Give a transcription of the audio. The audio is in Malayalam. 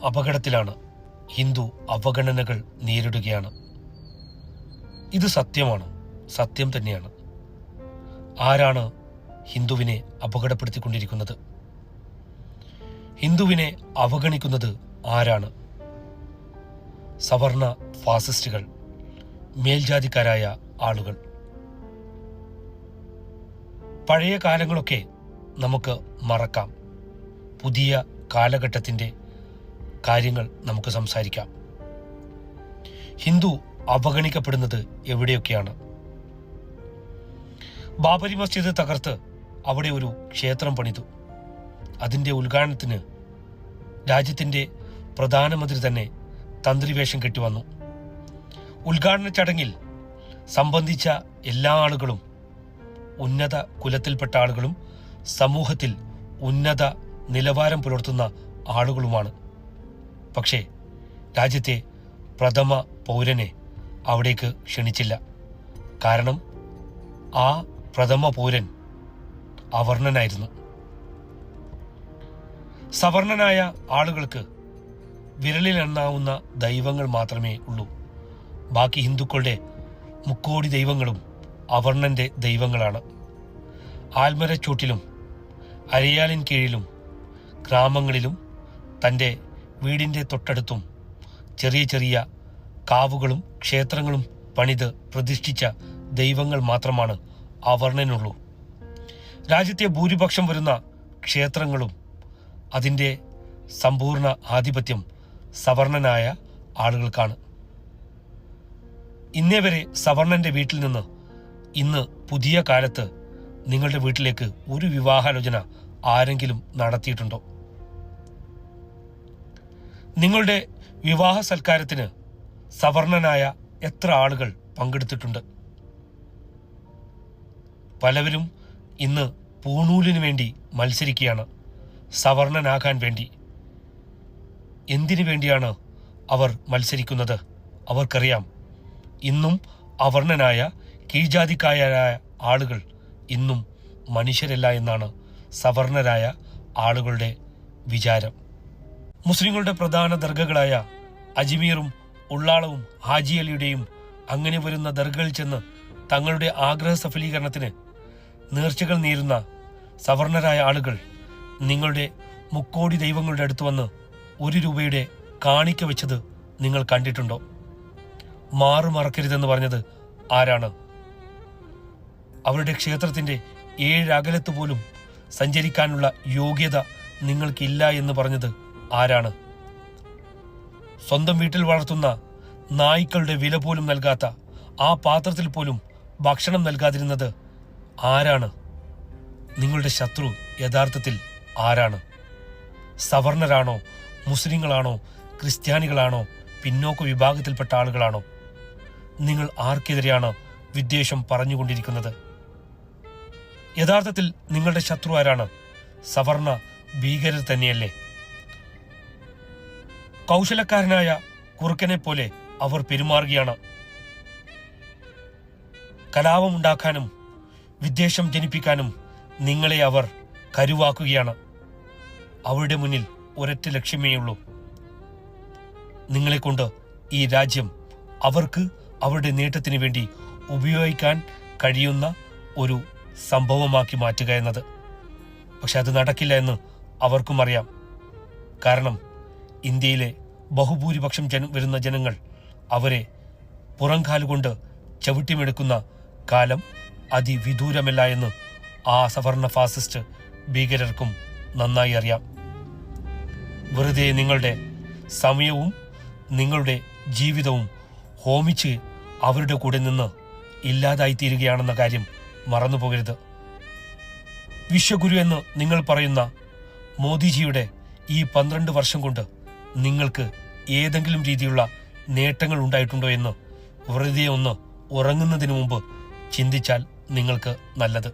അപകടത്തിലാണ്. ഹിന്ദു അവഗണനകൾ നേരിടുകയാണ്. ഇത് സത്യമാണ്, സത്യം തന്നെയാണ്. ആരാണ് ഹിന്ദുവിനെ അപകടപ്പെടുത്തിക്കൊണ്ടിരിക്കുന്നത്? ഹിന്ദുവിനെ അവഗണിക്കുന്നത് ആരാണ്? സവർണ ഫാസിസ്റ്റുകൾ, മേൽജാതിക്കാരായ ആളുകൾ. പഴയ കാലങ്ങളൊക്കെ നമുക്ക് മറക്കാം. പുതിയ കാലഘട്ടത്തിൻ്റെ കാര്യങ്ങൾ നമുക്ക് സംസാരിക്കാം. ഹിന്ദു അവഗണിക്കപ്പെടുന്നത് എവിടെയൊക്കെയാണ്? ബാബരി മസ്ജിദ് തകർത്ത് അവിടെ ഒരു ക്ഷേത്രം പണിതു. അതിൻ്റെ ഉദ്ഘാടനത്തിന് രാജ്യത്തിൻ്റെ പ്രധാനമന്ത്രി തന്നെ തന്ത്രിവേഷം കെട്ടിവന്നു. ഉദ്ഘാടന ചടങ്ങിൽ സംബന്ധിച്ച എല്ലാ ആളുകളും ഉന്നത കുലത്തിൽപ്പെട്ട ആളുകളും സമൂഹത്തിൽ ഉന്നത നിലവാരം പുലർത്തുന്ന ആളുകളുമാണ്. പക്ഷേ രാജ്യത്തെ പ്രഥമ പൗരനെ അവിടേക്ക് ക്ഷണിച്ചില്ല. കാരണം ആ പ്രഥമ പൗരൻ അവർണനായിരുന്നു. സവർണനായ ആളുകൾക്ക് വിരലിലെണ്ണാവുന്ന ദൈവങ്ങൾ മാത്രമേ ഉള്ളൂ. ബാക്കി ഹിന്ദുക്കളുടെ മുക്കോടി ദൈവങ്ങളും അവർണന്റെ ദൈവങ്ങളാണ്. ആൽമരച്ചൂട്ടിലും അരയാലിൻ കീഴിലും ഗ്രാമങ്ങളിലും തൻ്റെ വീടിൻ്റെ തൊട്ടടുത്തും ചെറിയ ചെറിയ കാവുകളും ക്ഷേത്രങ്ങളും പണിത് പ്രതിഷ്ഠിച്ച ദൈവങ്ങൾ മാത്രമാണ് അവർണനുള്ളൂ. രാജ്യത്തെ ഭൂരിപക്ഷം വരുന്ന ക്ഷേത്രങ്ങളും അതിൻ്റെ സമ്പൂർണ്ണ ആധിപത്യം സവർണനായ ആളുകൾക്കാണ്. ഇന്നേ വരെ സവർണന്റെ വീട്ടിൽ നിന്ന് ഇന്ന് പുതിയ കാലത്ത് നിങ്ങളുടെ വീട്ടിലേക്ക് ഒരു വിവാഹാലോചന ആരെങ്കിലും നടത്തിയിട്ടുണ്ടോ? നിങ്ങളുടെ വിവാഹ സൽക്കാരത്തിന് സവർണനായ എത്ര ആളുകൾ പങ്കെടുത്തിട്ടുണ്ട്? പലവരും ഇന്ന് പൂണൂലിന് വേണ്ടി മത്സരിക്കുകയാണ്, സവർണനാകാൻ വേണ്ടി. എന്തിനു വേണ്ടിയാണ് അവർ മത്സരിക്കുന്നത്? അവർക്കറിയാം, ഇന്നും അവർണനായ കീഴ്ജാതിക്കാരായ ആളുകൾ ഇന്നും മനുഷ്യരല്ല എന്നാണ് സവർണരായ ആളുകളുടെ വിചാരം. മുസ്ലിങ്ങളുടെ പ്രധാന ദർഗകളായ അജ്മീറും ഉള്ളാളവും ഹാജി അലിയുടെയും അങ്ങനെ വരുന്ന ദർഗകളിൽ ചെന്ന് തങ്ങളുടെ ആഗ്രഹ സഫലീകരണത്തിന് നേർച്ചകൾ നേരുന്ന സവർണരായ ആളുകൾ നിങ്ങളുടെ മുക്കോടി ദൈവങ്ങളുടെ അടുത്ത് വന്ന് 1 രൂപയുടെ കാണിക്ക വെച്ചത് നിങ്ങൾ കണ്ടിട്ടുണ്ടോ? മാറുമറക്കരുതെന്ന് പറഞ്ഞത് ആരാണ്? അവരുടെ ക്ഷേത്രത്തിന്റെ 7 അകലത്ത് പോലും സഞ്ചരിക്കാനുള്ള യോഗ്യത നിങ്ങൾക്കില്ല എന്ന് പറഞ്ഞത് ആരാണ്? സ്വന്തം വീട്ടിൽ വളർത്തുന്ന നായ്ക്കളുടെ വില പോലും നൽകാത്ത, ആ പാത്രത്തിൽ പോലും ഭക്ഷണം നൽകാതിരുന്നത് ആരാണ്? നിങ്ങളുടെ ശത്രു യഥാർത്ഥത്തിൽ ആരാണ്? സവർണരാണോ? മുസ്ലിങ്ങളാണോ? ക്രിസ്ത്യാനികളാണോ? പിന്നോക്ക വിഭാഗത്തിൽപ്പെട്ട ആളുകളാണോ? നിങ്ങൾ ആർക്കെതിരെയാണ് വിദ്വേഷം പറഞ്ഞുകൊണ്ടിരിക്കുന്നത്? യഥാർത്ഥത്തിൽ നിങ്ങളുടെ ശത്രു ആരാണ്? സവർണ ഭീകരർ തന്നെയല്ലേ? കൗശലക്കാരനായ കുറുക്കനെ പോലെ അവർ പെരുമാറുകയാണ്. കലാപമുണ്ടാക്കാനും വിദ്വേഷം ജനിപ്പിക്കാനും നിങ്ങളെ അവർ കരുവാക്കുകയാണ്. അവരുടെ മുന്നിൽ ഒരൊറ്റ ലക്ഷ്യമേയുള്ളൂ, നിങ്ങളെക്കൊണ്ട് ഈ രാജ്യം അവർക്ക് അവരുടെ നേട്ടത്തിന് വേണ്ടി ഉപയോഗിക്കാൻ കഴിയുന്ന ഒരു സംഭവമാക്കി മാറ്റുക എന്നത്. പക്ഷെ അത് നടക്കില്ല എന്ന് അവർക്കും അറിയാം. കാരണം ഇന്ത്യയിലെ ബഹുഭൂരിപക്ഷം വരുന്ന ജനങ്ങൾ അവരെ പുറംകാലുകൊണ്ട് ചവിട്ടിമെടുക്കുന്ന കാലം അതിവിദൂരമല്ല എന്ന് ആ സവർണ ഫാസിസ്റ്റ് ഭീകരർക്കും നന്നായി അറിയാം. വെറുതെ നിങ്ങളുടെ സമയവും നിങ്ങളുടെ ജീവിതവും ഹോമിച്ച് അവരുടെ കൂടെ നിന്ന് ഇല്ലാതായിത്തീരുകയാണെന്ന കാര്യം മറന്നുപോകരുത്. വിശ്വഗുരു എന്ന് നിങ്ങൾ പറയുന്ന മോദിജിയുടെ ഈ 12 വർഷം കൊണ്ട് നിങ്ങൾക്ക് ഏതെങ്കിലും രീതിയിലുള്ള നേട്ടങ്ങൾ ഉണ്ടായിട്ടുണ്ടോ എന്ന് വെറുതെ ഒന്ന് ഉറങ്ങുന്നതിന് മുമ്പ് ചിന്തിച്ചാൽ നിങ്ങൾക്ക് നല്ലത്.